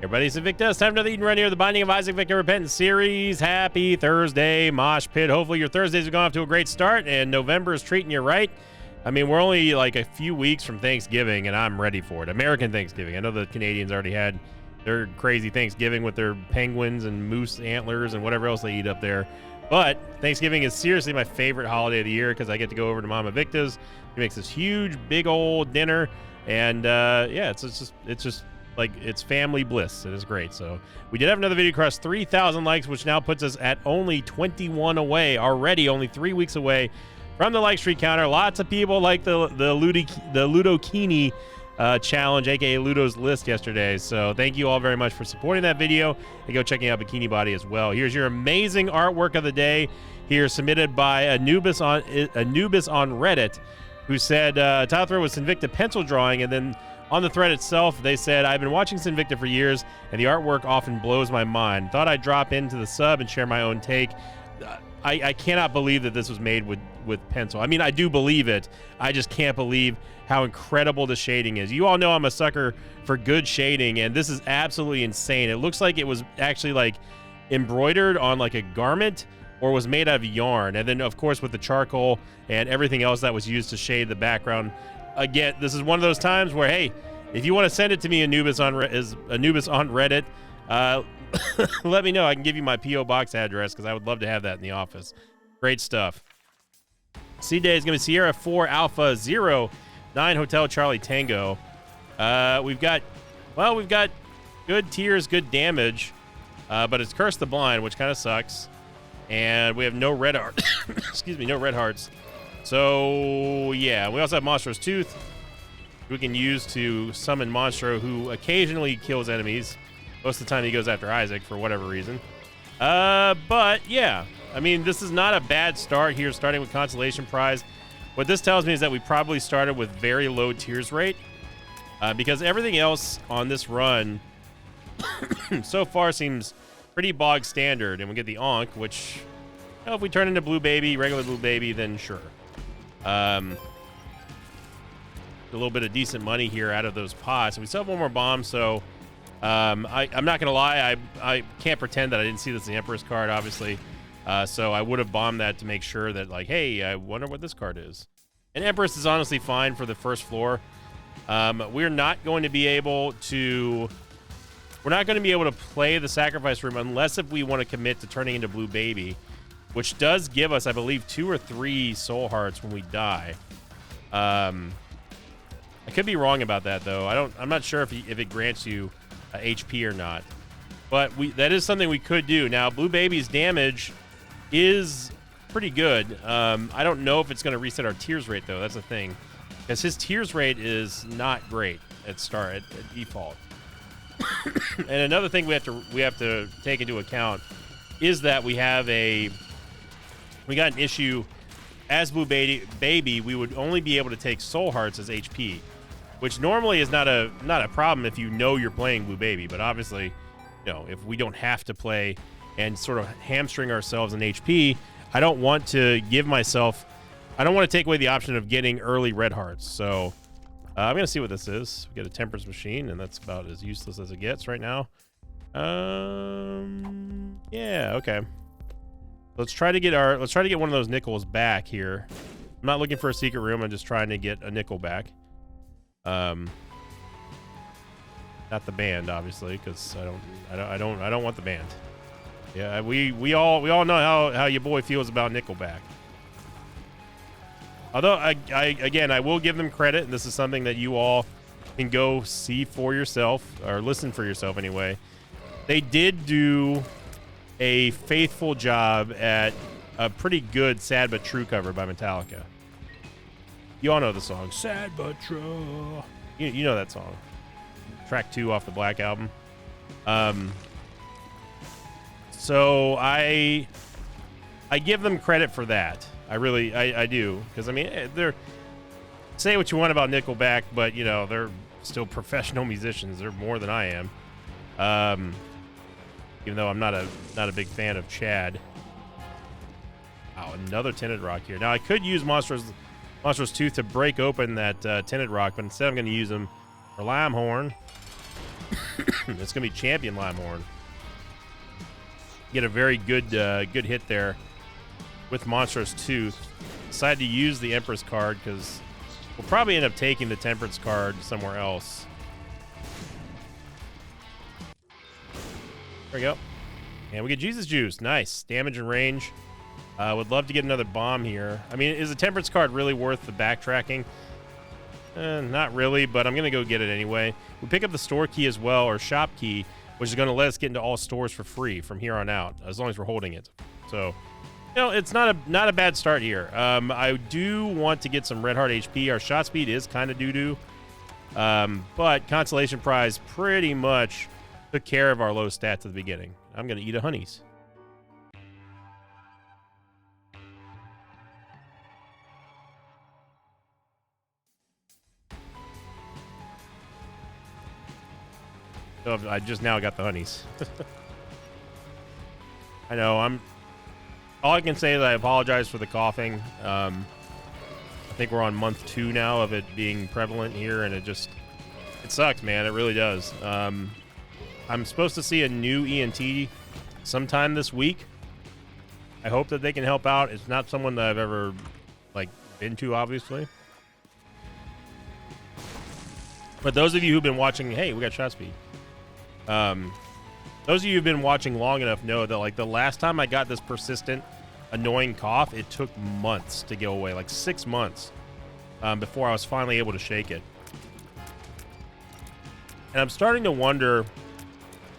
Everybody, it's Invictus. Time for another Eden Run here, the Binding of Isaac Victor Repentance series. Happy Thursday, Mosh Pit. Hopefully your Thursdays have gone off to a great start, and November is treating you right. I mean, we're only like a few weeks from Thanksgiving, and I'm ready for it. American Thanksgiving. I know the Canadians already had their crazy Thanksgiving with their penguins and moose antlers and whatever else they eat up there. But Thanksgiving is seriously my favorite holiday of the year because I get to go over to Mama Victa's. She makes this huge, big old dinner, and yeah, it's just like, it's family bliss. It is great. So we did have another video cross 3,000 likes, which now puts us at only 21 away already, only 3 weeks away from the like streak counter. Lots of people like the Ludokini challenge, aka Ludo's List, yesterday. So thank you all very much for supporting that video, and go checking out Bikini Body as well. Here's your amazing artwork of the day here, submitted by Anubis on Reddit, who said Tyler Throw was Sinvicta pencil drawing, and then on the thread itself, they said, I've been watching Sinvicta for years, and the artwork often blows my mind. Thought I'd drop into the sub and share my own take. I cannot believe that this was made with pencil. I mean, I do believe it. I just can't believe how incredible the shading is. You all know I'm a sucker for good shading, and this is absolutely insane. It looks like it was actually like embroidered on like a garment or was made out of yarn. And then, of course, with the charcoal and everything else that was used to shade the background. Again, this is one of those times where, hey, if you want to send it to me, Anubis on Reddit, let me know. I can give you my P.O. box address because I would love to have that in the office. Great stuff. C-Day is going to be Sierra 4 Alpha 0 9 Hotel Charlie Tango. We've got good tiers, good damage, but it's Curse the Blind, which kind of sucks. And we have no red heart. Excuse me, no red hearts. So, yeah, we also have Monstro's Tooth, we can use to summon Monstro, who occasionally kills enemies. Most of the time he goes after Isaac for whatever reason. But, yeah, I mean, this is not a bad start here, starting with Consolation Prize. What this tells me is that we probably started with very low tears rate, because everything else on this run so far seems pretty bog standard. And we get the Ankh, which, you know, if we turn into Blue Baby, regular Blue Baby, then sure. A little bit of decent money here out of those pots. We still have one more bomb, so I'm not gonna lie, I can't pretend that I didn't see this in the Empress card, obviously. So I would have bombed that to make sure that, like, hey, I wonder what this card is. And Empress is honestly fine for the first floor. We're not going to be able to play the Sacrifice Room unless if we want to commit to turning into Blue Baby, which does give us, I believe, 2 or 3 soul hearts when we die. I could be wrong about that, though. I'm not sure if it grants you HP or not. But that is something we could do. Now, Blue Baby's damage is pretty good. I don't know if it's going to reset our tears rate, though. That's the thing, because his tears rate is not great at default. And another thing we have to take into account is that we got an issue as Blue Baby. We would only be able to take soul hearts as HP, which normally is not a problem if you know you're playing Blue Baby. But obviously, you know, if we don't have to play and sort of hamstring ourselves in HP, I don't want to take away the option of getting early red hearts. So I'm gonna see what this is. We get a Temperance Machine, and that's about as useless as it gets right now. Yeah, okay. Let's try to get one of those nickels back here. I'm not looking for a secret room. I'm just trying to get a nickel back. Not the band, obviously, because I don't want the band. Yeah, we all know how your boy feels about Nickelback. Although I will give them credit, and this is something that you all can go see for yourself, or listen for yourself anyway. They did do a faithful job at a pretty good Sad But True cover by Metallica. You all know the song Sad But True. You know that song. Track 2 off the Black Album. So I give them credit for that. I do, because I mean, they're, say what you want about Nickelback, but you know, they're still professional musicians. They're more than I am. Even though I'm not a big fan of Chad. Wow, another Tinted Rock here. Now I could use Monstro's Tooth to break open that Tinted Rock, but instead I'm going to use them for Limehorn. It's gonna be Champion Limehorn. Get a very good good hit there with Monstrous Tooth. Decided to use the Empress card because we'll probably end up taking the Temperance card somewhere else. There we go. And we get Jesus Juice. Nice. Damage and range. Would love to get another bomb here. I mean, is the Temperance card really worth the backtracking? Not really, but I'm going to go get it anyway. We pick up the store key as well, or shop key, which is going to let us get into all stores for free from here on out, as long as we're holding it. So, you know, it's not a bad start here. I do want to get some Red Heart HP. Our shot speed is kind of doo-doo. But Consolation Prize pretty much took care of our low stats at the beginning. I'm going to eat a Honeys. Oh, I just now got the Honeys. I know, all I can say is I apologize for the coughing. I think we're on month 2 now of it being prevalent here, and it sucks, man. It really does. I'm supposed to see a new ENT sometime this week. I hope that they can help out. It's not someone that I've ever, like, been to, obviously. But those of you who've been watching, hey, we got shot speed. Those of you who've been watching long enough know that, like, the last time I got this persistent, annoying cough, it took months to go away, like 6 months, before I was finally able to shake it. And I'm starting to wonder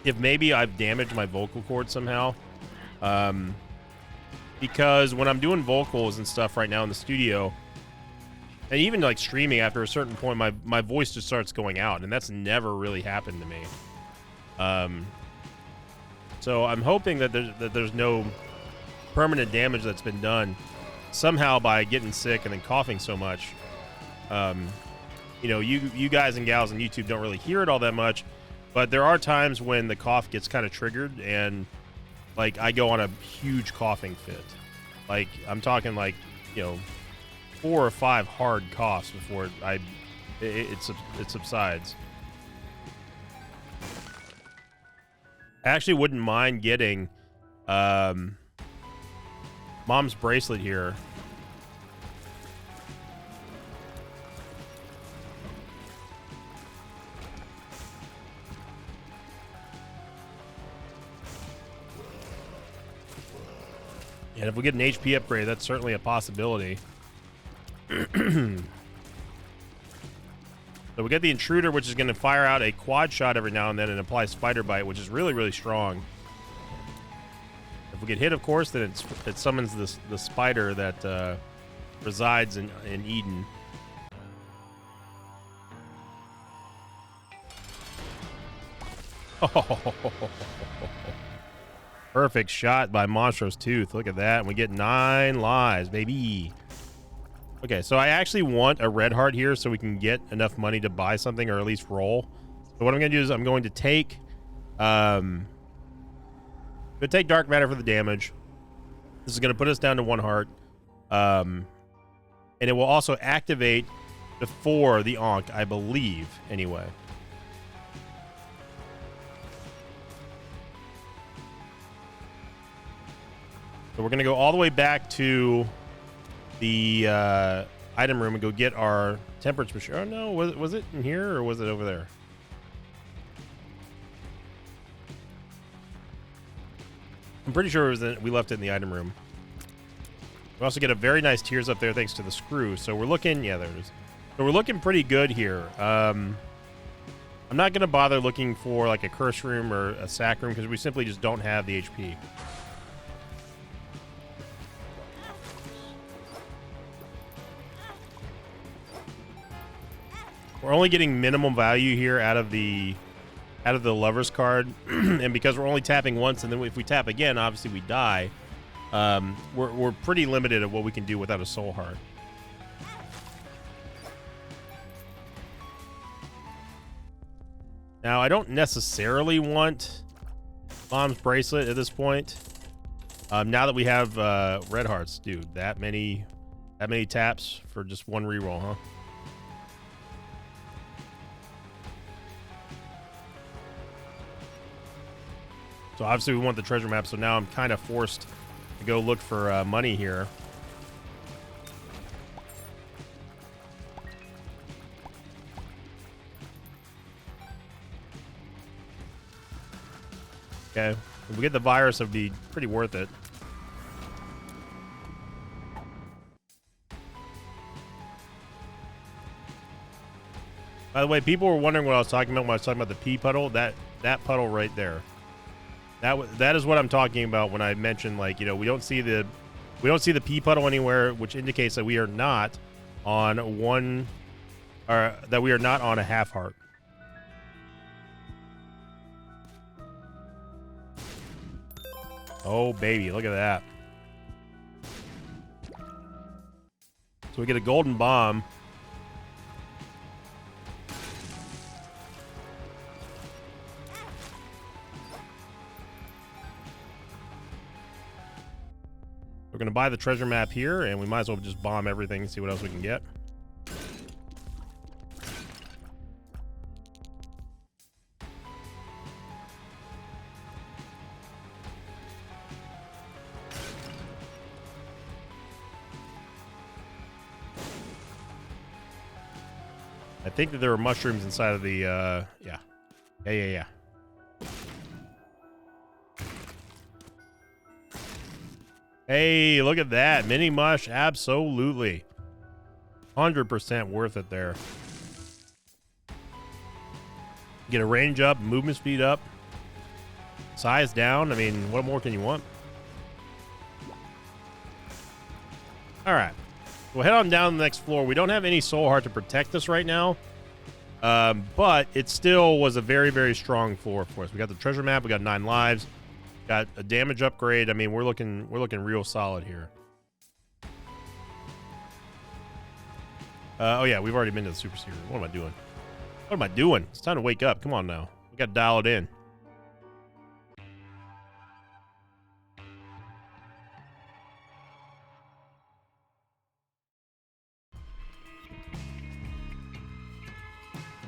if maybe I've damaged my vocal cord somehow. Because when I'm doing vocals and stuff right now in the studio, and even like streaming, after a certain point, my voice just starts going out, and that's never really happened to me. So I'm hoping that there's no permanent damage that's been done somehow by getting sick and then coughing so much. You know, you guys and gals on YouTube don't really hear it all that much, but there are times when the cough gets kind of triggered, and like I go on a huge coughing fit. Like I'm talking like, you know, 4 or 5 hard coughs before it subsides. I actually wouldn't mind getting Mom's bracelet here. And if we get an HP upgrade, that's certainly a possibility. So we get the Intruder, which is going to fire out a quad shot every now and then and apply Spider Bite, which is really, really strong. If we get hit, of course, then it summons the spider that resides in Eden. Oh, perfect shot by Monstrous Tooth. Look at that. And we get 9 lives, baby. Okay, so I actually want a red heart here so we can get enough money to buy something or at least roll. So what I'm going to do is I'm going to take Dark Matter for the damage. This is going to put us down to 1 heart. And it will also activate before the Ankh, I believe, anyway. So we're going to go all the way back to the item room and go get our temperance machine. Oh no, was it in here or was it over there? I'm pretty sure it was we left it in the item room. We also get a very nice Tears up there thanks to the screw. So we're looking, yeah, there it is. So we're looking pretty good here. I'm not going to bother looking for like a curse room or a sack room because we simply just don't have the HP. We're only getting minimum value here out of the Lover's card, and because we're only tapping once, and then if we tap again, obviously we die. We're pretty limited at what we can do without a Soul Heart. Now, I don't necessarily want Mom's bracelet at this point. Now that we have red hearts, dude, that many taps for just 1 reroll, huh? So obviously we want the treasure map, so now I'm kind of forced to go look for money here. Okay, if we get the virus, it'd be pretty worth it. By the way, people were wondering what I was talking about when I was talking about the pea puddle. That puddle right there. That is what I'm talking about when I mentioned, like, you know, we don't see the pea puddle anywhere, which indicates that we are not on one, or that we are not on a half heart. Oh, baby, look at that. So we get a golden bomb. We're going to buy the treasure map here, and we might as well just bomb everything and see what else we can get. I think that there were mushrooms inside of the, yeah. Hey, look at that. Mini mush, absolutely. 100% worth it there. Get a range up, movement speed up, size down. I mean, what more can you want? All right. We'll head on down to the next floor. We don't have any soul heart to protect us right now. But it still was a very, very strong floor for us. We got the treasure map. We got 9 lives. Got a damage upgrade. I mean, we're looking real solid here. Oh yeah, we've already been to the Super Series. What am I doing? What am I doing? It's time to wake up. Come on now. We got to dial it in.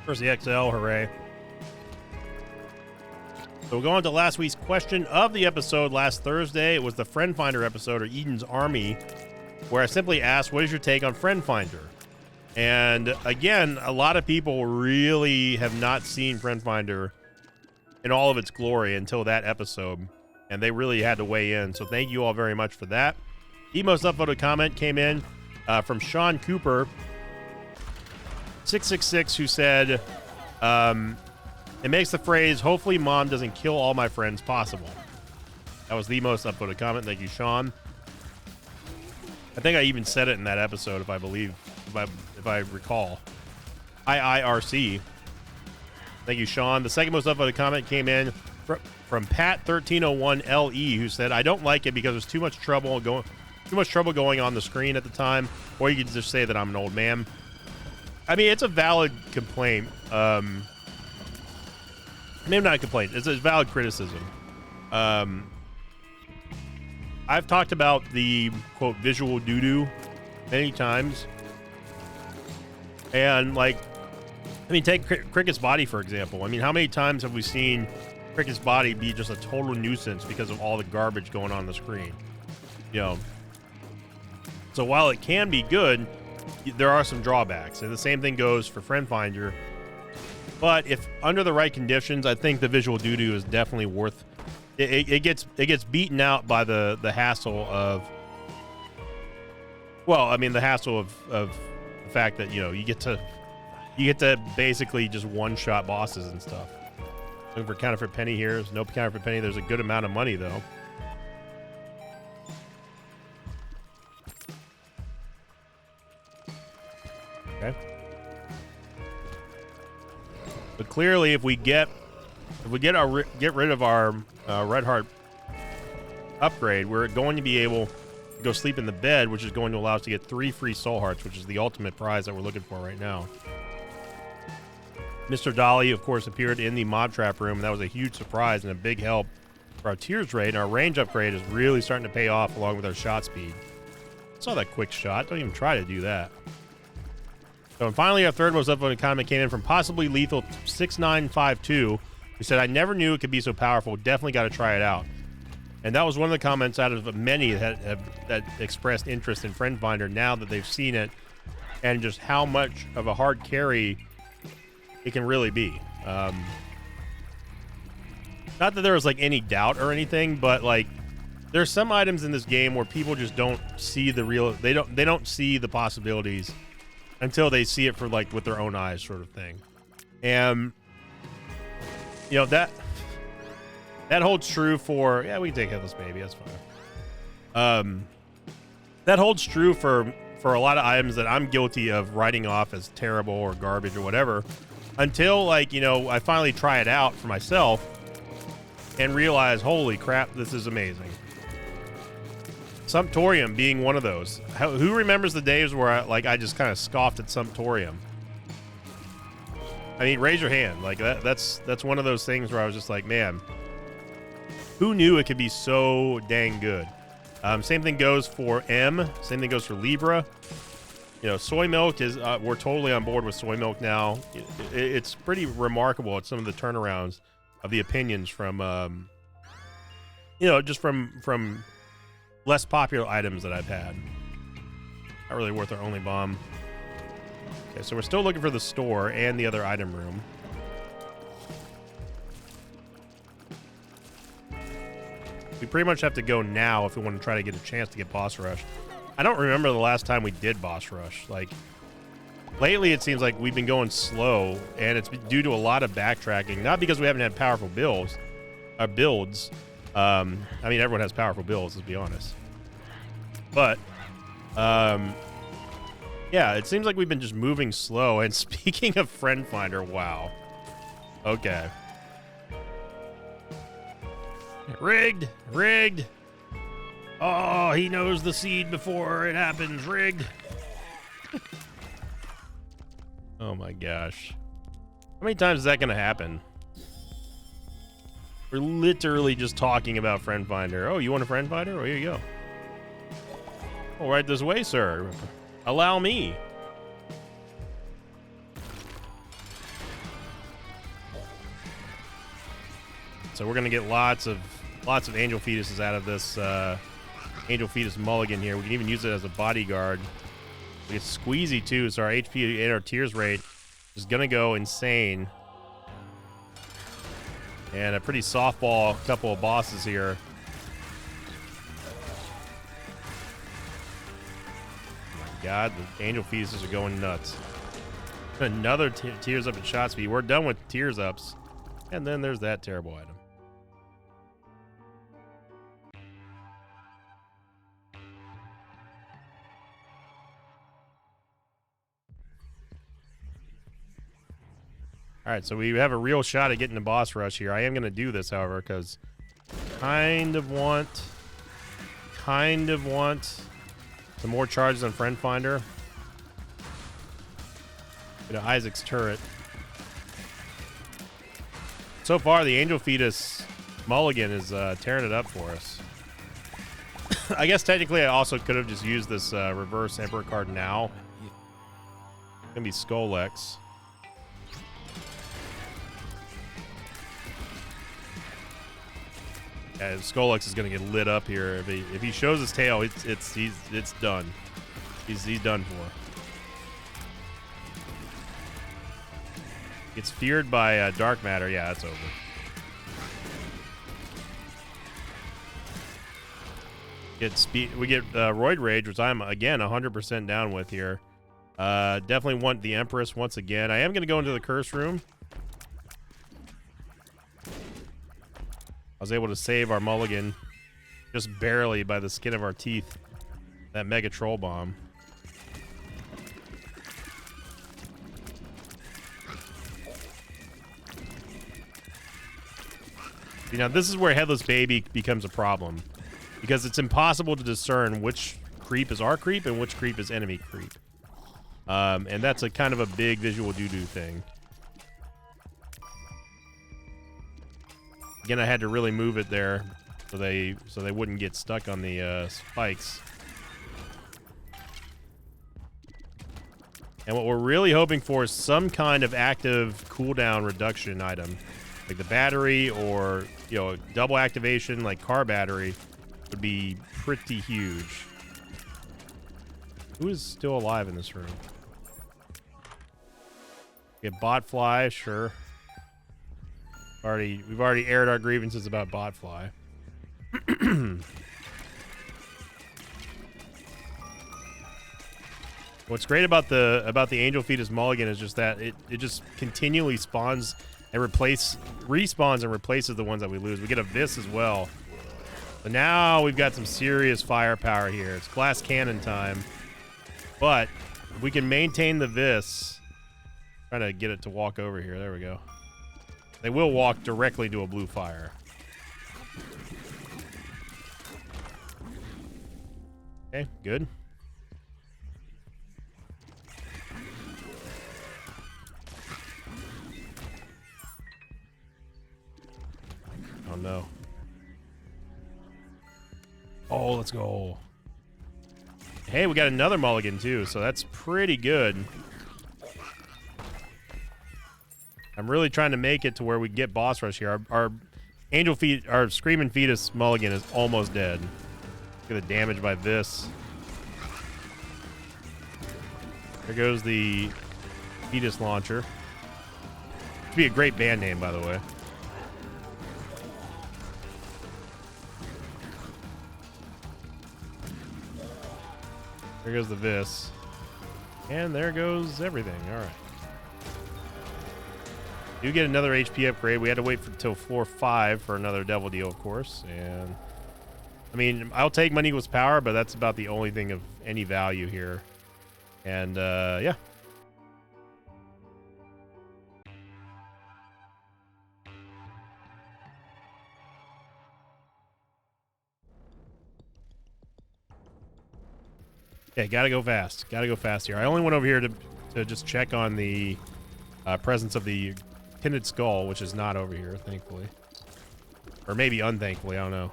First the XL, hooray. So we'll go on to last week's question of the episode last Thursday. It was the Friend Finder episode, or Eden's Army, where I simply asked, what is your take on Friend Finder? And again, a lot of people really have not seen Friend Finder in all of its glory until that episode, and they really had to weigh in. So thank you all very much for that. The most upvoted comment came in from Sean Cooper 666, who said, it makes the phrase, hopefully mom doesn't kill all my friends, possible. That was the most upvoted comment. Thank you, Sean. I think I even said it in that episode, if I recall. IIRC. Thank you, Sean. The second most upvoted comment came in from Pat1301LE, who said, I don't like it because there's too much trouble going on the screen at the time, or you could just say that I'm an old man. I mean, it's a valid complaint. Maybe not a complaint. It's a valid criticism. I've talked about the, quote, visual doo-doo many times. And, like, I mean, take Cricket's body, for example. I mean, how many times have we seen Cricket's body be just a total nuisance because of all the garbage going on the screen? You know. So while it can be good, there are some drawbacks. And the same thing goes for Friend Finder. But if under the right conditions, I think the visual doo-doo is definitely worth it. It gets beaten out by the hassle of, well, I mean, the hassle of the fact that, you know, you get to basically just one-shot bosses and stuff. Looking for counterfeit penny here. There's no counterfeit penny. There's a good amount of money though. Okay. But clearly, if we get rid of our Red Heart upgrade, we're going to be able to go sleep in the bed, which is going to allow us to get 3 free soul hearts, which is the ultimate prize that we're looking for right now. Mr. Dolly, of course, appeared in the mob trap room, and that was a huge surprise and a big help for our tears rate. And our range upgrade is really starting to pay off along with our shot speed. Saw that quick shot. Don't even try to do that. So, and finally, our third most upvoted comment came in from Possibly Lethal 6952, who said, "I never knew it could be so powerful. Definitely got to try it out." And that was one of the comments out of many that expressed interest in Friend Finder now that they've seen it, and just how much of a hard carry it can really be. Not that there was like any doubt or anything, but like there's some items in this game where people just don't see the real. They don't see the possibilities until they see it for like with their own eyes, sort of thing. And you know that holds true for, yeah, we can take Headless Baby, that's fine. That holds true for a lot of items that I'm guilty of writing off as terrible or garbage or whatever, until like, you know, I finally try it out for myself and realize, holy crap, this is amazing. Sumptorium being one of those. Who remembers the days where I just kind of scoffed at Sumptorium? I mean, raise your hand. Like that's one of those things where I was just like, man, who knew it could be so dang good? Same thing goes for M. Same thing goes for Libra. You know, soy milk is, we're totally on board with soy milk now. It's pretty remarkable at some of the turnarounds of the opinions from, you know, just from less popular items that I've had. Not really worth our only bomb. Okay, so we're still looking for the store and the other item room. We pretty much have to go now if we want to try to get a chance to get boss rush. I don't remember the last time we did boss rush. Like, lately it seems like we've been going slow, and it's due to a lot of backtracking. Not because we haven't had powerful builds. I mean, everyone has powerful builds, let's be honest. But, yeah, it seems like we've been just moving slow. And speaking of Friend Finder, wow. Okay. Rigged. Oh, he knows the seed before it happens. Rigged. Oh my gosh. How many times is that going to happen? We're literally just talking about Friend Finder. Oh, you want a Friend Finder? Oh, here you go. Oh, right this way, sir. Allow me. So we're going to get lots of angel fetuses out of this angel fetus mulligan here. We can even use it as a bodyguard. We get squeezy too, so our HP and our tears rate is going to go insane. And a pretty softball couple of bosses here. Oh my god, the angel fetuses are going nuts. Another tears up and shot speed. We're done with tears ups. And then there's that terrible item. All right, so we have a real shot at getting the boss rush here. I am going to do this, however, because kind of want some more charges on Friend Finder. Get an Isaac's turret. So far, the Angel Fetus mulligan is tearing it up for us. I guess technically I also could have just used this reverse Emperor card now. It's going to be Skolex. Yeah, Skolex is going to get lit up here. If he shows his tail, it's done. He's done for. Gets feared by dark matter. Yeah, that's over. We get Roid Rage, which I'm again 100% down with here. Definitely want the Empress once again. I am going to go into the curse room. I was able to save our mulligan just barely by the skin of our teeth. That Mega Troll Bomb. You know, this is where Headless Baby becomes a problem, because it's impossible to discern which creep is our creep and which creep is enemy creep. And that's a kind of a big visual doo-doo thing. Again, I had to really move it there so they wouldn't get stuck on the spikes. And what we're really hoping for is some kind of active cooldown reduction item. Like the battery or, you know, double activation like car battery would be pretty huge. Who is still alive in this room? We have Botfly, sure. We've already aired our grievances about Botfly. What's great about the Angel Fetus Mulligan is just that it just continually spawns and respawns and replaces the ones that we lose. We get a Vis as well. But now we've got some serious firepower here. It's glass cannon time. But if we can maintain the Vis, trying to get it to walk over here. There we go. They will walk directly to a blue fire. Okay, good. Oh no. Oh, let's go. Hey, we got another mulligan too, so that's pretty good. I'm really trying to make it to where we get boss rush here. Our Screaming Fetus mulligan is almost dead. Look at the damage by this. There goes the Fetus Launcher. Should be a great band name, by the way. There goes the Vis. And there goes everything. All right. You get another HP upgrade. We had to wait until floor 5 for another devil deal, of course. And I mean, I'll take money equals power, but that's about the only thing of any value here. And yeah. Okay, gotta go fast. Gotta go fast here. I only went over here to just check on the presence of the Tinted Skull, which is not over here, thankfully. Or maybe unthankfully, I don't know.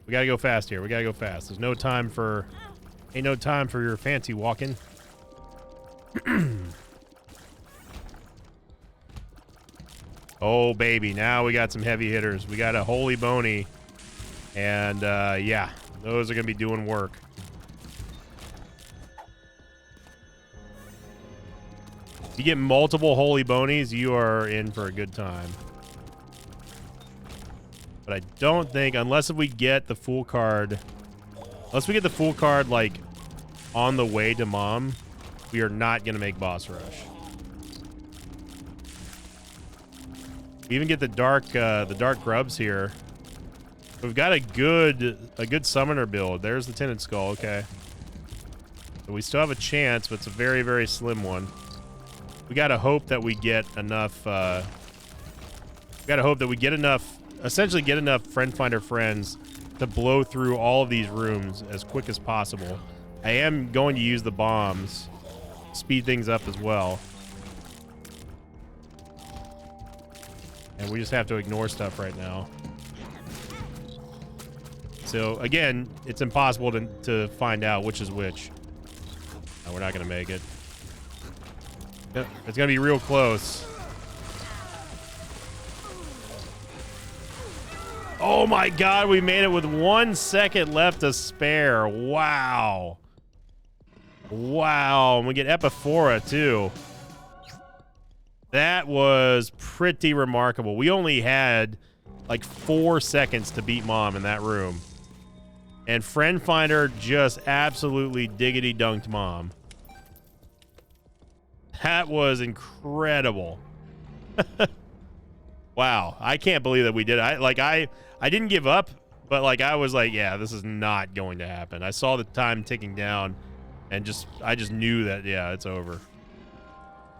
We gotta go fast here. We gotta go fast. There's no time for... Ain't no time for your fancy walking. Oh, baby. Now we got some heavy hitters. We got a Holy Bony. And, yeah. Those are gonna be doing work. If you get multiple Holy Bonies, you are in for a good time. But I don't think, unless if we get the full card, like, on the way to Mom, we are not going to make boss rush. We even get the dark grubs here. We've got a good summoner build. There's the Tinted Skull, okay. So we still have a chance, but it's a very, very slim one. We gotta hope that we get enough, essentially get enough Friend Finder friends to blow through all of these rooms as quick as possible. I am going to use the bombs, speed things up as well. And we just have to ignore stuff right now. So, again, it's impossible to find out which is which. No, we're not gonna make it. Yep, it's gonna be real close. Oh my god, we made it with 1 second left to spare. Wow. Wow, and we get Epiphora too. That was pretty remarkable. We only had like 4 seconds to beat Mom in that room. And Friend Finder just absolutely diggity dunked Mom. That was incredible. Wow, I can't believe that we did it. I didn't give up, but like I was like, yeah, this is not going to happen. I saw the time ticking down, and I just knew that, yeah, it's over.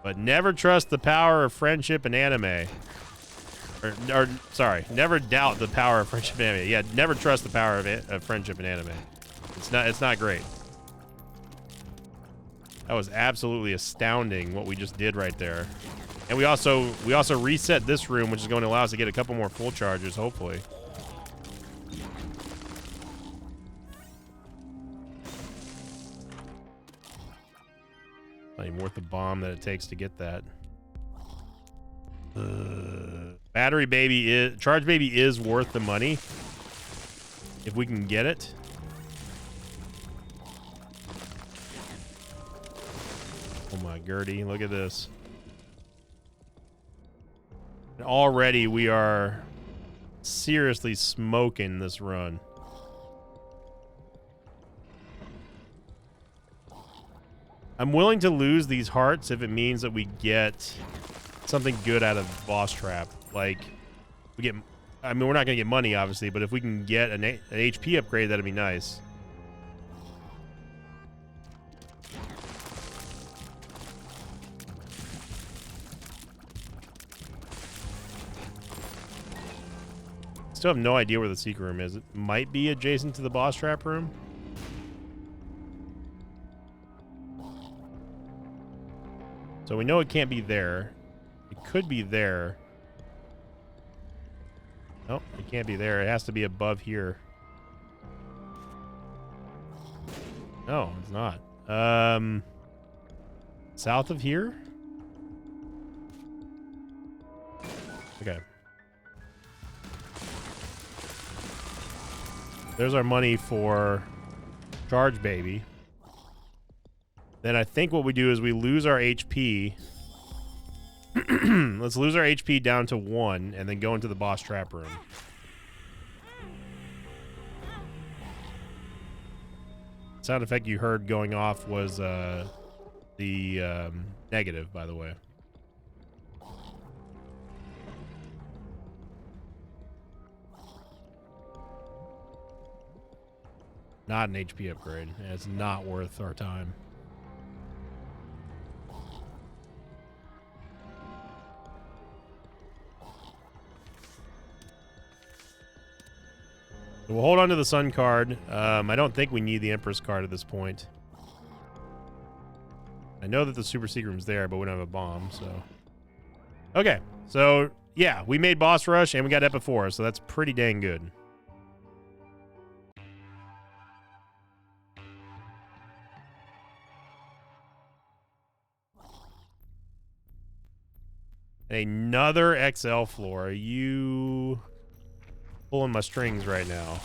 But never trust the power of friendship and anime. Or sorry, never doubt the power of friendship and anime. Yeah, never trust the power of friendship and anime. It's not great. That was absolutely astounding what we just did right there. And we also reset this room, which is going to allow us to get a couple more full charges, hopefully. Not even worth the bomb that it takes to get that. Battery baby is charge baby is worth the money if we can get it. Oh my Gertie, look at this. And already we are seriously smoking this run. I'm willing to lose these hearts if it means that we get something good out of Boss Trap. Like, we get, I mean, we're not going to get money, obviously, but if we can get an HP upgrade, that'd be nice. Still have no idea where the secret room is. It might be adjacent to the Boss Trap room. So we know it can't be there. It could be there. Nope, it can't be there. It has to be above here. No, it's not. South of here? Okay. There's our money for Charge Baby. Then I think what we do is we lose our HP. Let's lose our HP down to 1 and then go into the Boss Trap room. Sound effect you heard going off was the negative, by the way. Not an HP upgrade. It's not worth our time. So we'll hold on to the Sun card. I don't think we need the Empress card at this point. I know that the Super Secret Room's there, but we don't have a bomb, so... Okay, so, yeah, we made Boss Rush, and we got Epiphora, so that's pretty dang good. Another XL floor. Are you... pulling my strings right now?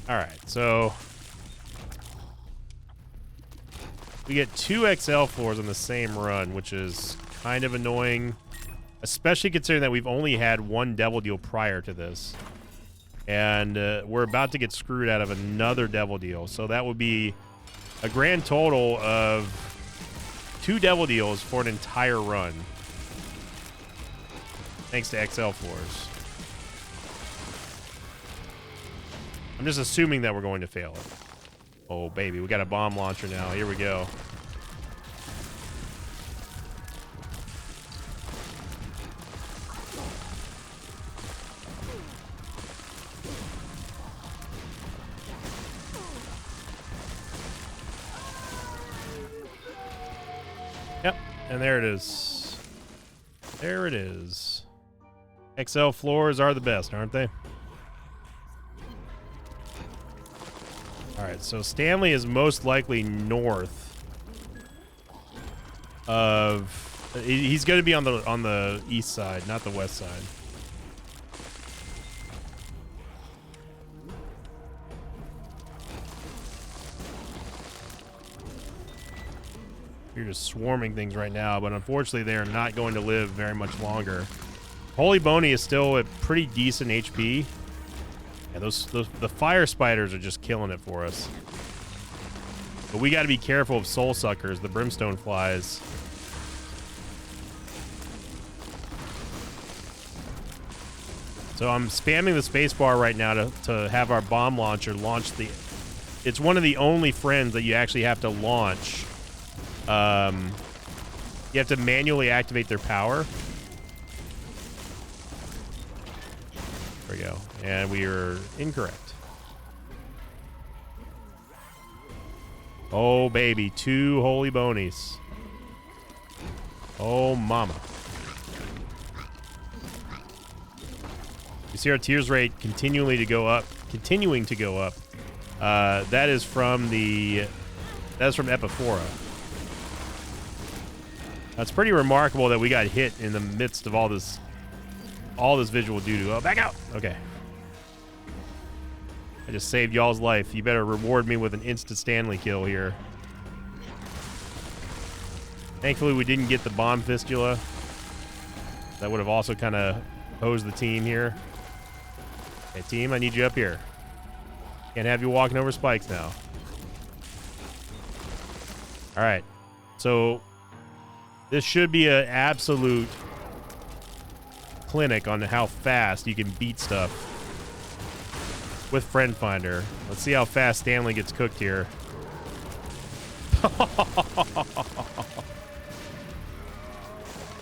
Alright, so we get 2 XL floors on the same run, which is kind of annoying, especially considering that we've only had 1 Devil Deal prior to this. And we're about to get screwed out of another Devil Deal. So that would be a grand total of 2 Devil Deals for an entire run. Thanks to XL floors. I'm just assuming that we're going to fail it. Oh, baby. We got a bomb launcher now. Here we go. Yep. And there it is. There it is. XL floors are the best, aren't they? Alright, so Stanley is most likely north of... He's going to be on the east side, not the west side. You're just swarming things right now, but unfortunately they are not going to live very much longer. Holy Boney is still at pretty decent HP. Yeah, the fire spiders are just killing it for us. But we got to be careful of soul suckers, the brimstone flies. So I'm spamming the spacebar right now to have our bomb launcher launch the... It's one of the only friends that you actually have to launch. You have to manually activate their power. There we go. And we are incorrect. Oh, baby. 2 holy bonies. Oh, mama. You see our tears rate continuing to go up. That is from Epiphora. That's pretty remarkable that we got hit in the midst of all this visual doo-doo. Oh, back out. Okay. I just saved y'all's life. You better reward me with an instant Stanley kill here. Thankfully, we didn't get the bomb fistula. That would have also kind of posed the team here. Hey, team, I need you up here. Can't have you walking over spikes now. All right. So this should be an absolute clinic on how fast you can beat stuff with Friend Finder. Let's see how fast Stanley gets cooked here.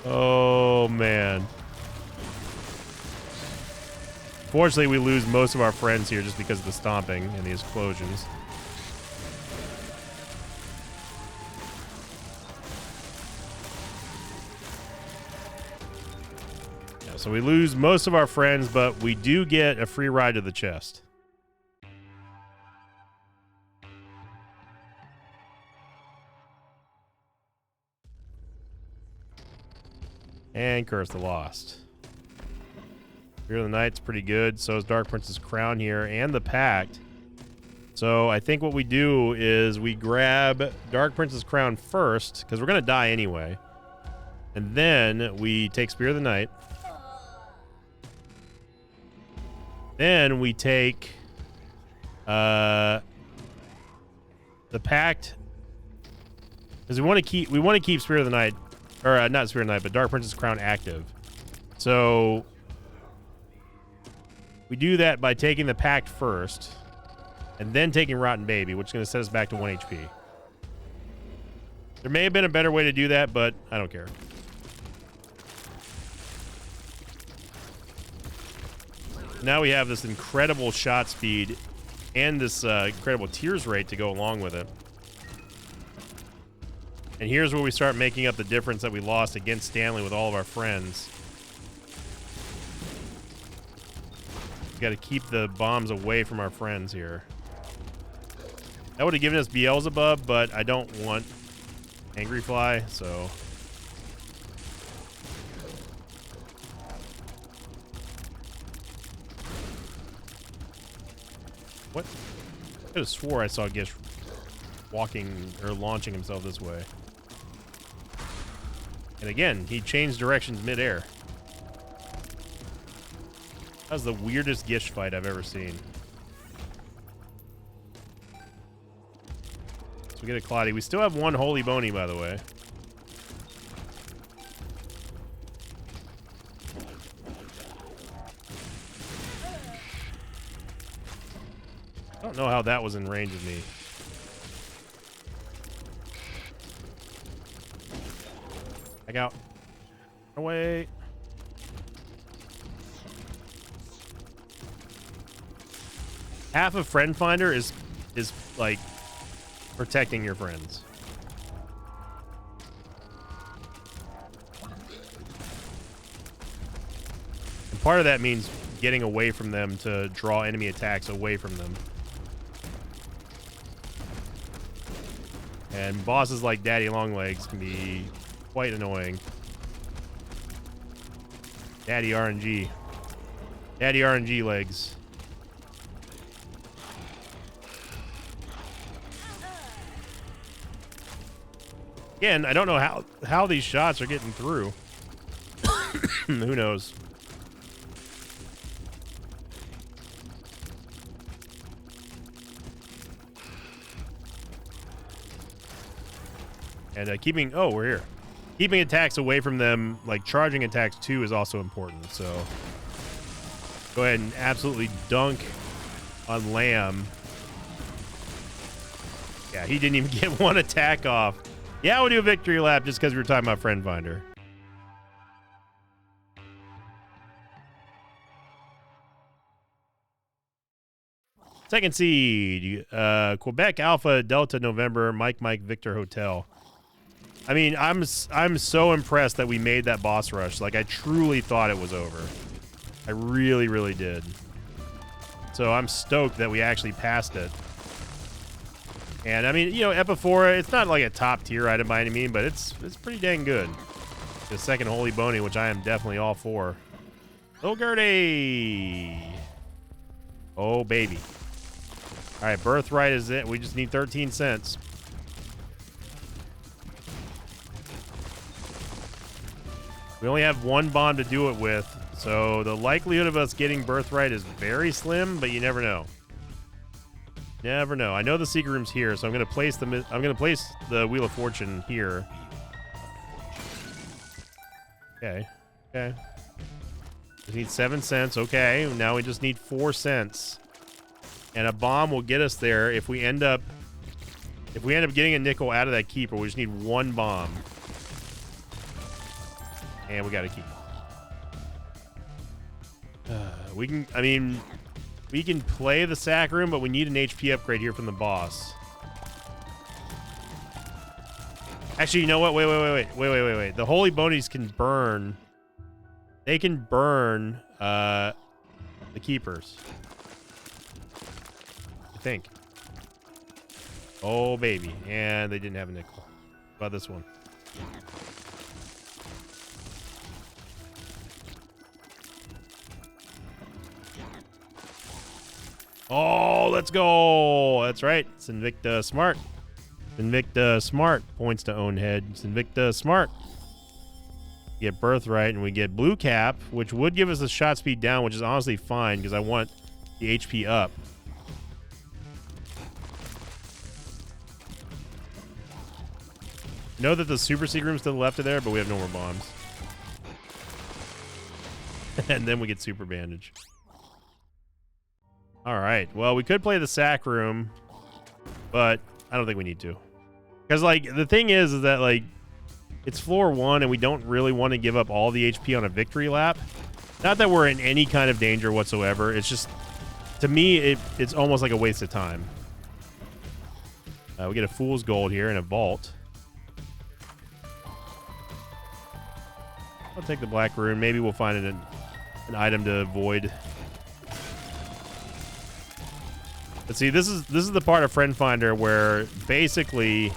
Oh, man. Fortunately, we lose most of our friends here just because of the stomping and the explosions. Yeah, so we lose most of our friends, but we do get a free ride to the chest. And Curse the Lost. Fear of the Night's pretty good. So is Dark Prince's Crown here and the Pact. So I think what we do is we grab Dark Prince's Crown first, because we're going to die anyway. And then we take Spear of the Night. Then we take the Pact, because we want to keep Spear of the Night, or not Spear of the Night, but Dark Prince's Crown active. So we do that by taking the Pact first, and then taking Rotten Baby, which is going to set us back to 1 HP. There may have been a better way to do that, but I don't care. Now we have this incredible shot speed and this incredible tears rate to go along with it. And here's where we start making up the difference that we lost against Stanley with all of our friends. We got to keep the bombs away from our friends here. That would have given us Beelzebub, but I don't want Angry Fly, so... What? I could have swore I saw Gish walking or launching himself this way. And again, he changed directions midair. That was the weirdest Gish fight I've ever seen. So we get a Claudia. We still have one Holy Bony, by the way. I don't know how that was in range of me. Back out. Away. Half of Friend Finder is like protecting your friends. And part of that means getting away from them to draw enemy attacks away from them. And bosses like Daddy Longlegs can be quite annoying. Daddy RNG. Daddy RNG legs. Again, I don't know how these shots are getting through. Who knows? And keeping... Oh, we're here. Keeping attacks away from them, like charging attacks too, is also important. So go ahead and absolutely dunk on Lamb. Yeah, he didn't even get one attack off. Yeah, we'll do a victory lap just because we were talking about Friend Finder. Second seed, Quebec Alpha Delta November Mike Victor Hotel. I mean, I'm so impressed that we made that boss rush. Like, I truly thought it was over. I really, really did. So I'm stoked that we actually passed it. And I mean, you know, Epiphora, it's not like a top tier item by any means, but it's pretty dang good. The second Holy Bony, which I am definitely all for. Little Gertie. Oh, baby. All right, Birthright is it. We just need 13 cents. We only have one bomb to do it with, so the likelihood of us getting Birthright is very slim, but you never know. Never know. I know the secret room's here, so I'm gonna place the Wheel of Fortune here. Okay. Okay. We need 7 cents. Okay. Now we just need 4 cents. And a bomb will get us there if we end up getting a nickel out of that keeper. We just need one bomb. And we got a key. We can play the sack room, but we need an HP upgrade here from the boss. Actually, you know what? Wait. The Holy Bonies can burn. They can burn the keepers. I think. Oh, baby. And they didn't have a nickel. How about this one? Oh, let's go. That's right. It's Invicta Smart. Invicta Smart points to own head. It's Invicta Smart. We get Birthright, and we get Blue Cap, which would give us a shot speed down, which is honestly fine because I want the HP up. Know that the Super Secret Room's to the left of there, but we have no more bombs. And then we get Super Bandage. All right. Well, we could play the sack room, but I don't think we need to. Because, like, the thing is that, like, it's floor 1, and we don't really want to give up all the HP on a victory lap. Not that we're in any kind of danger whatsoever. It's just, to me, it's almost like a waste of time. We get a Fool's Gold here and a Vault. I'll take the Black Rune. Maybe we'll find an item to avoid. But see, this is the part of Friend Finder where basically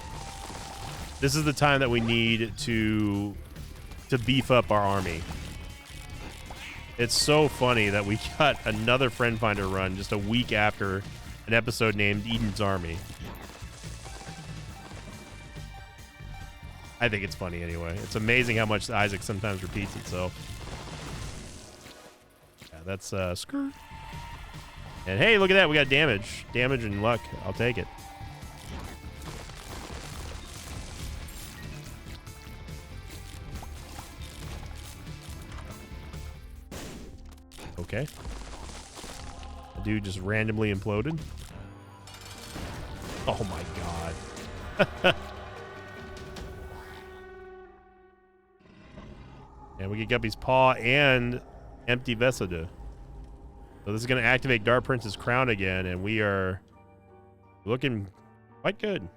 this is the time that we need to beef up our army. It's so funny that we got another Friend Finder run just a week after an episode named Eden's Army. I think it's funny anyway. It's amazing how much Isaac sometimes repeats itself. Yeah, that's screw. And hey, look at that. We got damage. Damage and luck. I'll take it. Okay. The dude just randomly imploded. Oh my god. And we get Guppy's Paw and Empty Vesida. So this is going to activate Dark Prince's crown again, and we are looking quite good.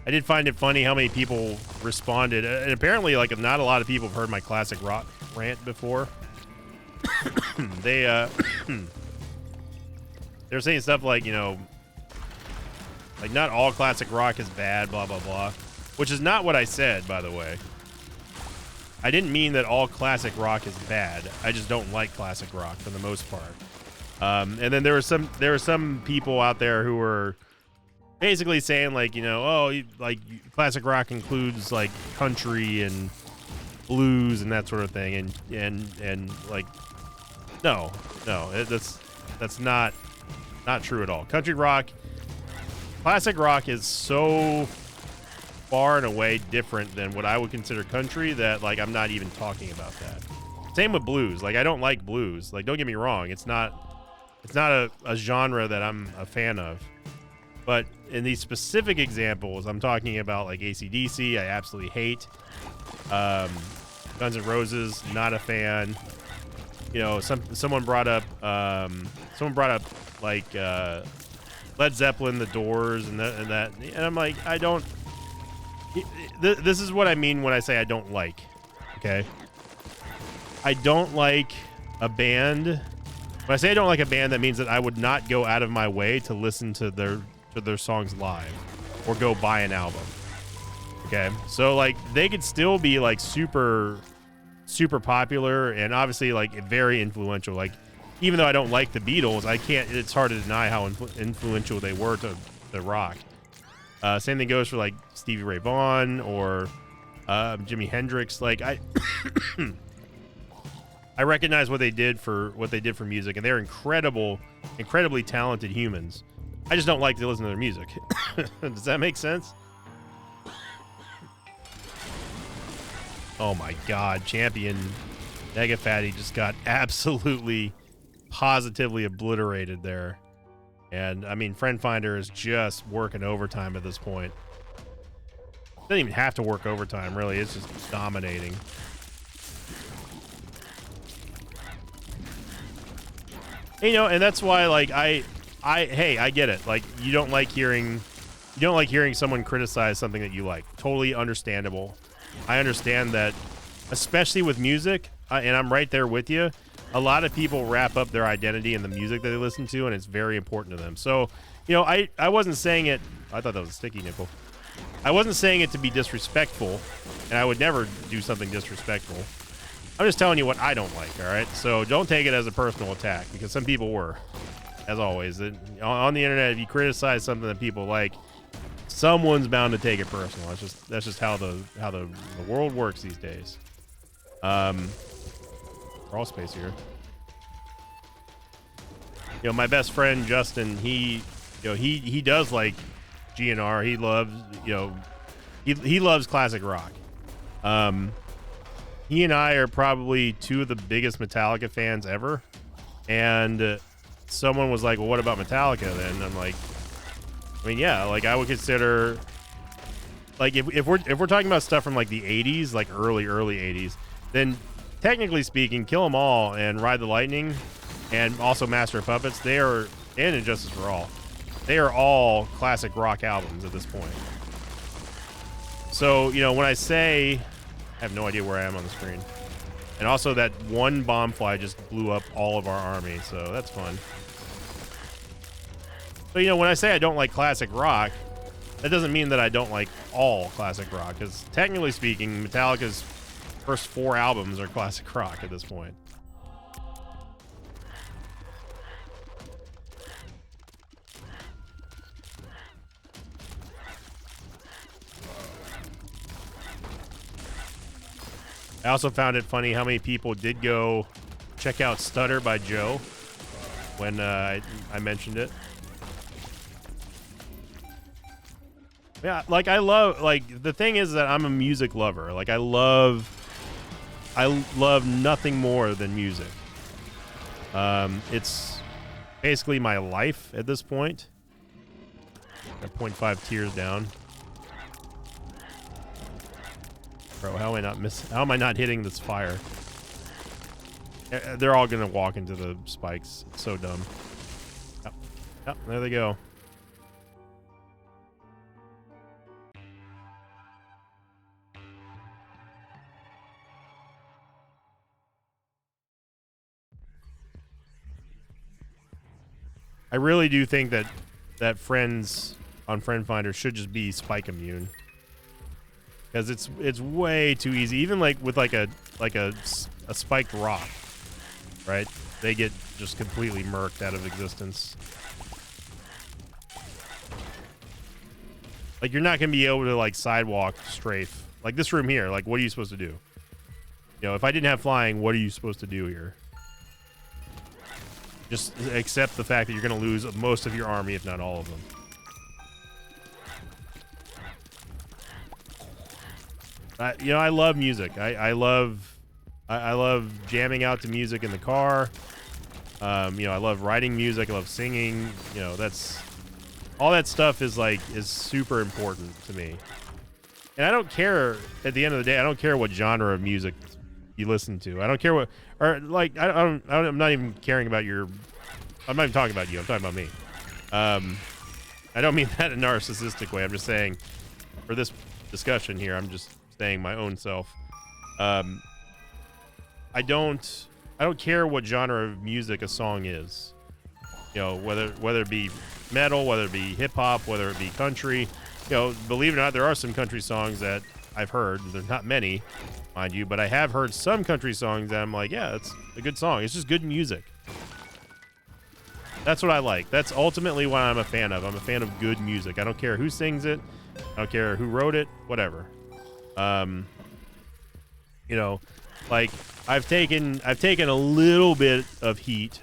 I did find it funny how many people responded, and apparently, like, not a lot of people have heard my classic rock rant before. They're saying stuff like, you know, like, not all classic rock is bad, blah, blah, blah. Which is not what I said, by the way. I didn't mean that all classic rock is bad. I just don't like classic rock for the most part. And then there were some people out there who were basically saying, like, you know, oh, like, classic rock includes, like, country and blues and that sort of thing. And like, no, that's not true at all. Country rock, classic rock is so far and away different than what I would consider country that, like, I'm not even talking about that. Same with blues. Like, I don't like blues. Like, don't get me wrong. It's not a genre that I'm a fan of. But in these specific examples, I'm talking about, like, AC/DC. I absolutely hate. Guns N' Roses, not a fan. You know, someone brought up like Led Zeppelin, The Doors, and that, and I'm like, I don't. This is what I mean when I say I don't like. Okay. I don't like a band. When I say I don't like a band, that means that I would not go out of my way to listen to their songs live or go buy an album. Okay. So like they could still be like super popular and obviously like very influential. Like even though I don't like the Beatles, it's hard to deny how influential they were to rock. Same thing goes for like Stevie Ray Vaughan or Jimi Hendrix. Like I recognize what they did for music, and they're incredibly talented humans. I just don't like to listen to their music. Does that make sense? Oh my God, Champion Mega Fatty just got absolutely, positively obliterated there. And I mean, Friend Finder is just working overtime at this point. Doesn't even have to work overtime, really. It's just dominating. You know, and that's why, like, hey, I get it. Like, you don't like hearing someone criticize something that you like. Totally understandable. I understand that, especially with music, and I'm right there with you. A lot of people wrap up their identity in the music that they listen to, and it's very important to them. So, you know, I wasn't saying it. I thought that was a sticky nipple. I wasn't saying it to be disrespectful, and I would never do something disrespectful. I'm just telling you what I don't like, all right? So don't take it as a personal attack, because some people were, as always. On the internet, if you criticize something that people like, someone's bound to take it personal. That's just how the world works these days. Crawl space here. You know, my best friend Justin, he does like GNR. He loves, you know, he loves classic rock. He and I are probably two of the biggest Metallica fans ever. And someone was like, "Well, what about Metallica then?" And I'm like, I mean, yeah, like I would consider, like if we're talking about stuff from like the 80s, like early 80s, then technically speaking, Kill 'Em All and Ride the Lightning, and also Master of Puppets, and Injustice for All, they are all classic rock albums at this point. So, you know, when I say, I have no idea where I am on the screen, and also that one bomb fly just blew up all of our army, so that's fun. So, you know, when I say I don't like classic rock, that doesn't mean that I don't like all classic rock, because technically speaking, Metallica's first 4 albums are classic rock at this point. I also found it funny how many people did go check out Stutter by Joe when I mentioned it. Yeah, like I love, like the thing is that I'm a music lover. Like I love nothing more than music. It's basically my life at this point. Got 0.5 tears down. Bro, how am I not hitting this fire? They're all gonna walk into the spikes. It's so dumb. Yep, there they go. I really do think that friends on Friend Finder should just be spike immune, because it's way too easy. Even like with like a spiked rock, right? They get just completely murked out of existence. Like you're not gonna be able to like sidewalk strafe like this room here. Like what are you supposed to do? You know, if I didn't have flying, what are you supposed to do here? Just accept the fact that you're going to lose most of your army, if not all of them. You know, I love music. I love jamming out to music in the car. You know, I love writing music. I love singing. You know, all that stuff is super important to me. And I don't care, at the end of the day, I don't care what genre of music you listen to. I don't care what, or like, I'm not even caring about I'm not even talking about you. I'm talking about me. I don't mean that in a narcissistic way. I'm just saying, for this discussion here, I'm just saying my own self. I don't care what genre of music a song is. You know, whether it be metal, whether it be hip hop, whether it be country. You know, believe it or not, there are some country songs that I've heard. There's not many, mind you, but I have heard some country songs that I'm like, yeah, it's a good song. It's just good music. That's what I like. That's ultimately what I'm a fan of. I'm a fan of good music. I don't care who sings it. I don't care who wrote it. Whatever. You know, like I've taken a little bit of heat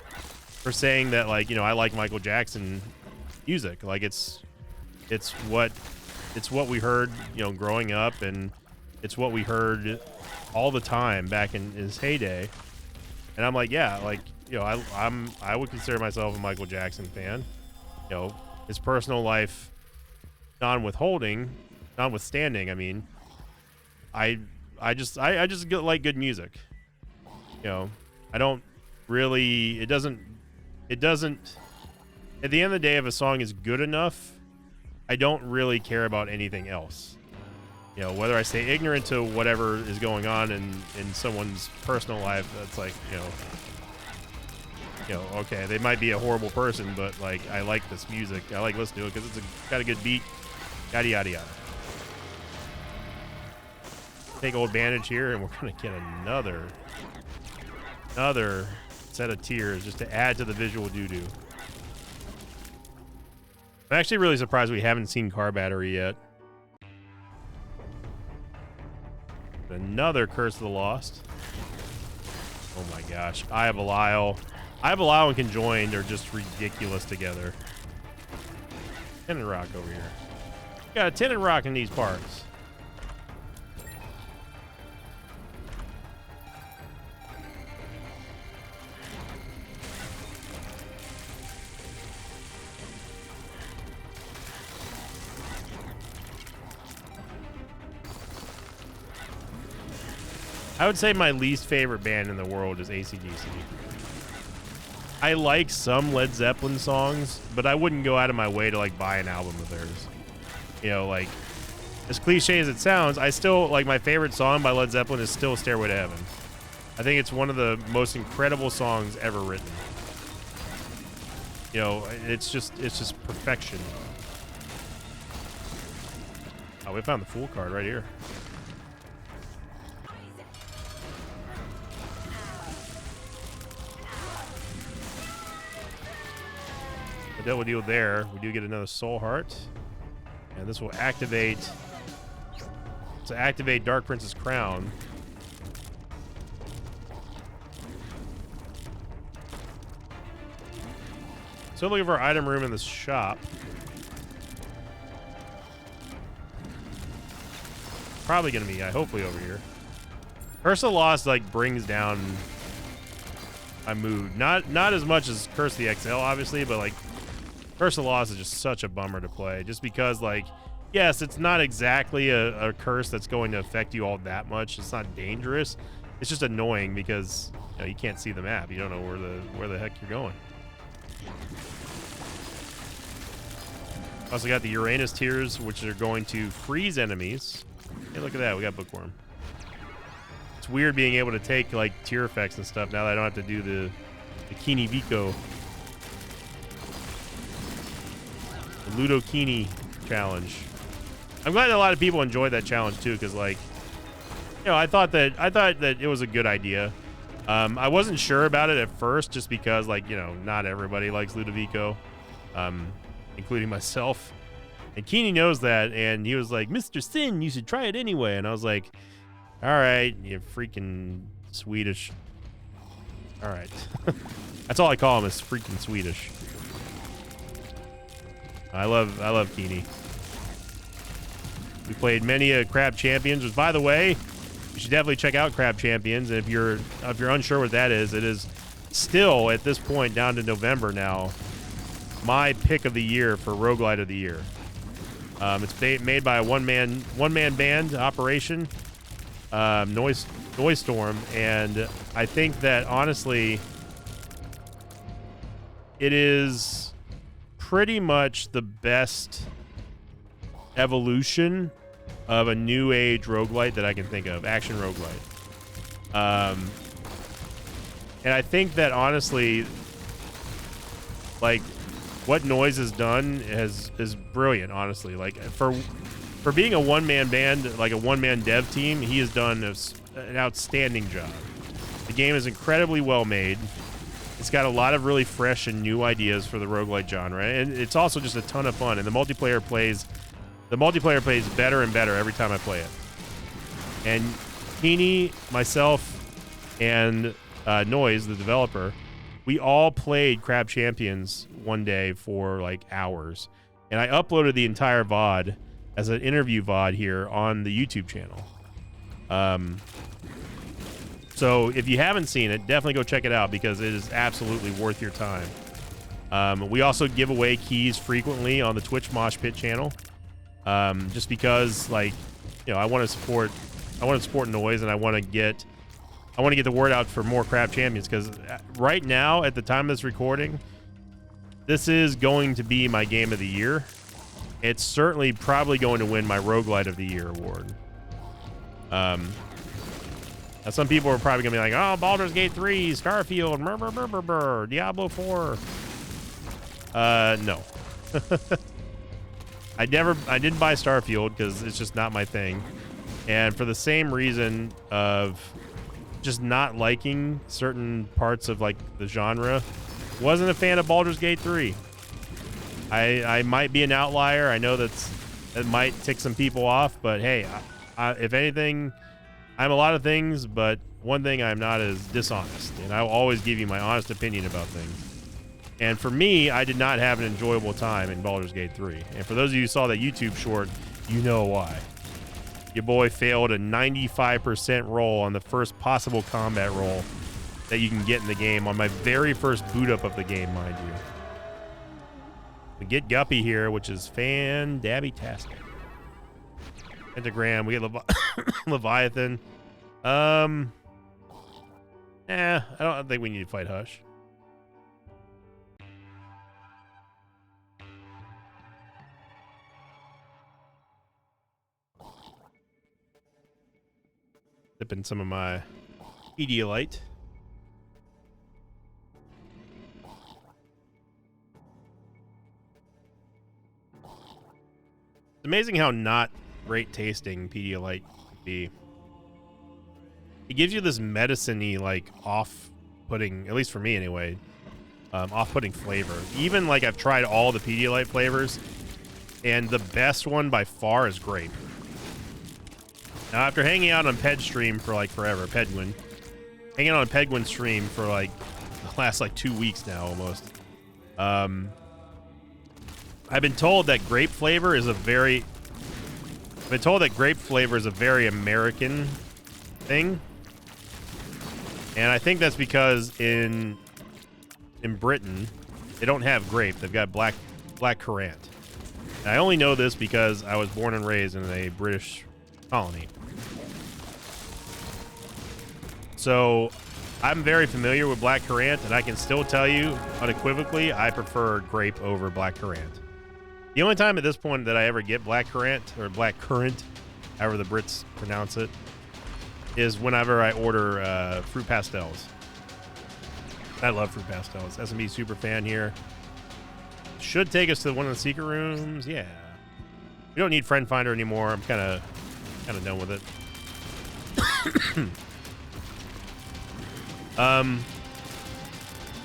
for saying that, like, you know, I like Michael Jackson music. Like it's what we heard, you know, growing up, and it's what we heard all the time back in his heyday. And I'm like, yeah, like, you know, I would consider myself a Michael Jackson fan. You know, his personal life notwithstanding, I mean, I just like good music. You know, I don't really, it doesn't, at the end of the day, if a song is good enough, I don't really care about anything else. You know, whether I stay ignorant to whatever is going on in someone's personal life, that's like, you know, okay, they might be a horrible person, but like, I like this music. I like listening to it because it's got a good beat, yada, yada, yada. Take Old Bandage here, and we're going to get another set of tears just to add to the visual doo-doo. I'm actually really surprised we haven't seen Car Battery yet. Another Curse of the Lost. Oh my gosh. Eye of Belial. Eye of Belial and Conjoined are just ridiculous together. Tenant Rock over here. Got a Tenant Rock in these parts. I would say my least favorite band in the world is AC/DC. I like some Led Zeppelin songs, but I wouldn't go out of my way to like buy an album of theirs. You know, like, as cliche as it sounds, I still like, my favorite song by Led Zeppelin is still Stairway to Heaven. I think it's one of the most incredible songs ever written. You know, it's just perfection. Oh, we found the Fool card right here. Double deal there. We do get another Soul Heart, and this will activate Dark Prince's Crown. So looking for our item room in this shop. Probably gonna be, hopefully over here. Curse of the Lost like brings down my mood. Not as much as Curse of the XL, obviously, but like, Curse of the Lost is just such a bummer to play, just because, like, yes, it's not exactly a curse that's going to affect you all that much. It's not dangerous. It's just annoying because, you know, you can't see the map. You don't know where the heck you're going. Also got the Uranus Tears, which are going to freeze enemies. Hey, look at that. We got Bookworm. It's weird being able to take, like, tear effects and stuff now that I don't have to do the Kini Vico. The Ludokini challenge. I'm glad that a lot of people enjoyed that challenge too, because, like, you know, I thought that it was a good idea. I wasn't sure about it at first, just because, like, you know, not everybody likes Ludovico, including myself. And Keeney knows that, and he was like, "Mr. Sin, you should try it anyway." And I was like, "All right, you freaking Swedish." All right, that's all I call him, is freaking Swedish. I love Keeney. We played many Crab Champions, which, by the way, you should definitely check out Crab Champions. And if you're unsure what that is, it is still, at this point, down to November now, my pick of the year for roguelite of the year. It's made by a one-man band operation, Noise Storm, and I think that, honestly, it is pretty much the best evolution of a new age roguelite that I can think of. Action roguelite. And I think that honestly, like, what Noise has done is brilliant, honestly. Like, for being a one-man band, like a one-man dev team, he has done an outstanding job. The game is incredibly well made. It's got a lot of really fresh and new ideas for the roguelite genre, and it's also just a ton of fun. And the multiplayer plays better and better every time I play it. And Heaney, myself, and Noise, the developer, we all played Crab Champions one day for like hours, and I uploaded the entire VOD as an interview VOD here on the YouTube channel. So if you haven't seen it, definitely go check it out because it is absolutely worth your time. We also give away keys frequently on the Twitch Mosh Pit channel, just because, like, you know, I want to support Noise, and I want to get the word out for more Crab Champions, because right now, at the time of this recording, this is going to be my game of the year. It's certainly probably going to win my Roguelite of the Year award. Now some people are probably going to be like, oh, Baldur's Gate 3, Starfield, Diablo 4. No. I didn't buy Starfield because it's just not my thing. And for the same reason of just not liking certain parts of, like, the genre, wasn't a fan of Baldur's Gate 3. I might be an outlier. I know that might tick some people off, but hey, if anything, I'm a lot of things, but one thing I'm not is dishonest, and I will always give you my honest opinion about things. And for me, I did not have an enjoyable time in Baldur's Gate 3. And for those of you who saw that YouTube short, you know why. Your boy failed a 95% roll on the first possible combat roll that you can get in the game on my very first boot up of the game, mind you. We get Guppy here, which is fan-dabby-tastic. Pentagram, we get Leviathan. I don't think we need to fight Hush. Dipping some of my Pedialyte. It's amazing how not great tasting Pedialyte can be. It gives you this medicine-y, like, off-putting, at least for me anyway, off-putting flavor. Even, like, I've tried all the Pedialyte flavors, and the best one by far is grape. Now, after hanging out on Pedstream for, like, forever, Pedguin, hanging out on Pedguin's stream for, like, the last, like, 2 weeks now, almost, I've been told that grape flavor is a very American thing. And I think that's because in Britain, they don't have grape. They've got black currant. And I only know this because I was born and raised in a British colony. So I'm very familiar with black currant, and I can still tell you unequivocally I prefer grape over black currant. The only time at this point that I ever get black currant, or black currant, however the Brits pronounce it, is whenever I order fruit pastels. I love fruit pastels. SMB super fan here. Should take us to one of the secret rooms. Yeah. We don't need Friend Finder anymore. I'm kind of done with it.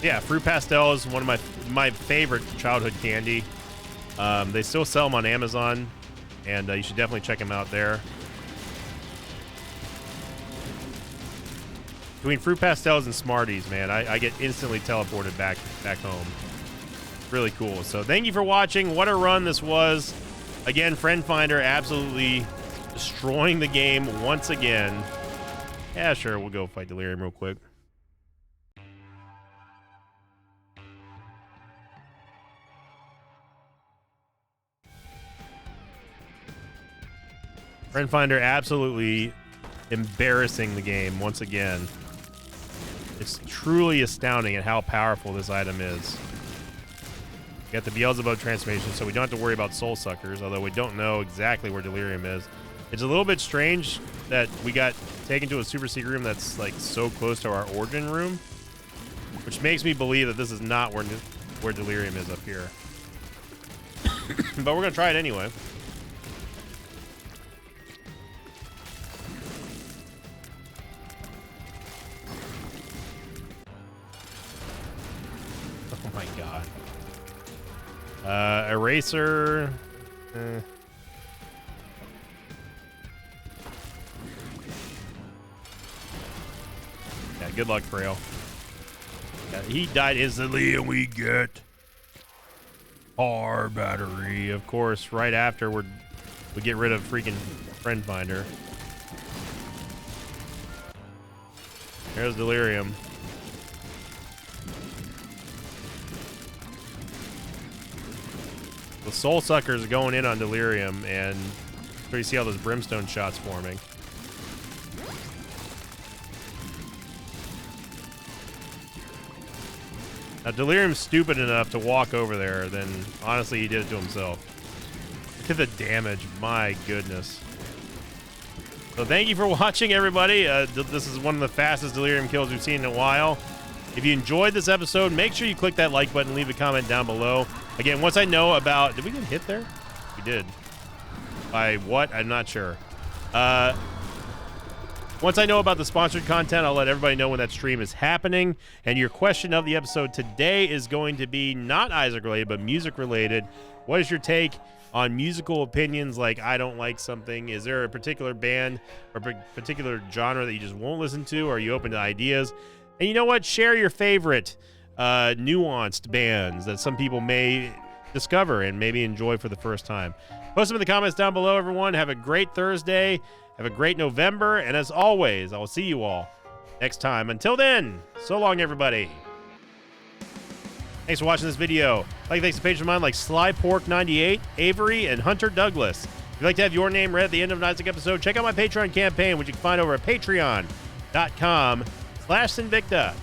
Yeah, fruit pastel is one of my favorite childhood candy. They still sell them on Amazon, and you should definitely check them out there. Between fruit pastels and Smarties, man, I get instantly teleported back home. Really cool. So thank you for watching. What a run this was. Again, Friend Finder absolutely destroying the game once again. Yeah, sure, we'll go fight Delirium real quick. Friend Finder absolutely embarrassing the game once again. It's truly astounding at how powerful this item is. We got the Beelzebub transformation, so we don't have to worry about Soul Suckers, although we don't know exactly where Delirium is. It's a little bit strange that we got taken to a super secret room that's, like, so close to our origin room. which makes me believe that this is not where Delirium is up here. But we're gonna try it anyway. Oh my god. Eraser. Yeah, good luck, Frail. Yeah, he died instantly, and we get our battery. Of course, right after we get rid of freaking Friend Finder. There's Delirium. The Soul Suckers are going in on Delirium, and so you see all those Brimstone shots forming. Now, Delirium's stupid enough to walk over there, then honestly, he did it to himself. Look at the damage. My goodness. So thank you for watching, everybody. This is one of the fastest Delirium kills we've seen in a while. If you enjoyed this episode, make sure you click that like button, leave a comment down below. Again, once I know about... Did we get hit there? We did. By what? I'm not sure. Once I know about the sponsored content, I'll let everybody know when that stream is happening. And your question of the episode today is going to be not Isaac related, but music related. What is your take on musical opinions? Like, I don't like something. Is there a particular band or particular genre that you just won't listen to? Or are you open to ideas? And you know what? Share your favorite nuanced bands that some people may discover and maybe enjoy for the first time. Post them in the comments down below, everyone. Have a great Thursday. Have a great November. And as always, I will see you all next time. Until then, so long, everybody. Thanks for watching this video. Thanks to patrons of mine like Slypork98, Avery, and Hunter Douglas. If you'd like to have your name read at the end of an Isaac episode, check out my Patreon campaign, which you can find over at patreon.com/Sinvicta.